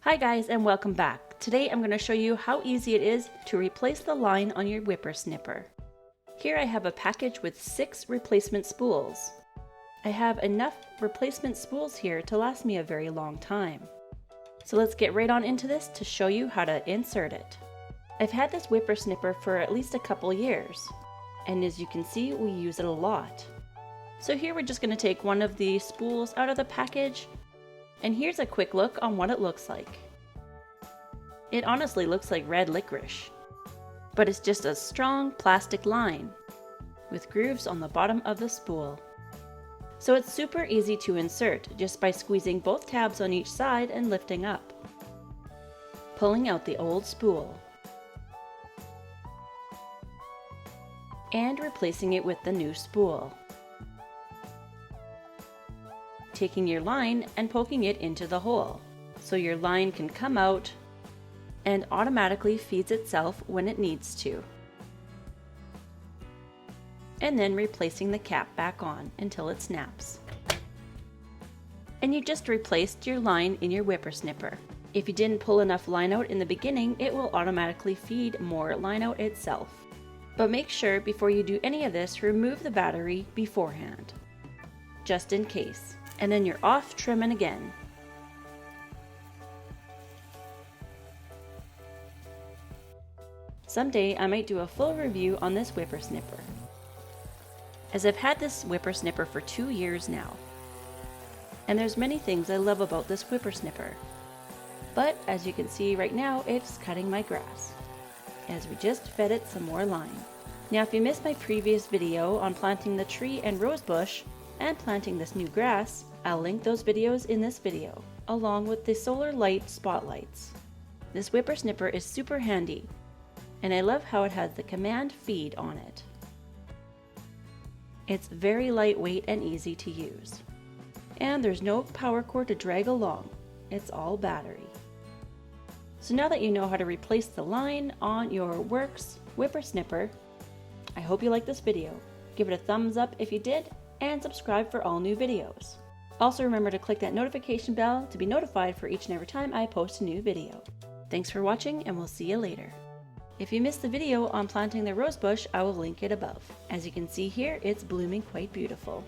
Hi guys, and welcome back. Today I'm going to show you how easy it is to replace the line on your whippersnipper. Here I have a package with 6 replacement spools. I have enough replacement spools here to last me a very long time. So let's get right on into this to show you how to insert it. I've had this whippersnipper for at least a couple years, and as you can see, we use it a lot. So here we're just going to take one of the spools out of the package, and here's a quick look on what it looks like. It honestly looks like red licorice, but it's just a strong plastic line with grooves on the bottom of the spool. So it's super easy to insert just by squeezing both tabs on each side and lifting up, pulling out the old spool, and replacing it with the new spool. Taking your line and poking it into the hole so your line can come out and automatically feeds itself when it needs to. And then replacing the cap back on until it snaps. And you just replaced your line in your whippersnipper. If you didn't pull enough line out in the beginning, it will automatically feed more line out itself. But make sure before you do any of this, remove the battery beforehand, just in case. And then you're off trimming again. Someday I might do a full review on this whippersnipper, as I've had this whippersnipper for 2 years now. And there's many things I love about this whippersnipper. But as you can see right now, it's cutting my grass, as we just fed it some more line. Now if you missed my previous video on planting the tree and rose bush, and planting this new grass, I'll link those videos in this video, along with the solar light spotlights. This whippersnipper is super handy, and I love how it has the command feed on it. It's very lightweight and easy to use. And there's no power cord to drag along, it's all battery. So now that you know how to replace the line on your WORX whippersnipper, I hope you liked this video. Give it a thumbs up if you did, and subscribe for all new videos. Also remember to click that notification bell to be notified for each and every time I post a new video. Thanks for watching, and we'll see you later. If you missed the video on planting the rose bush, I will link it above. As you can see here, it's blooming quite beautiful.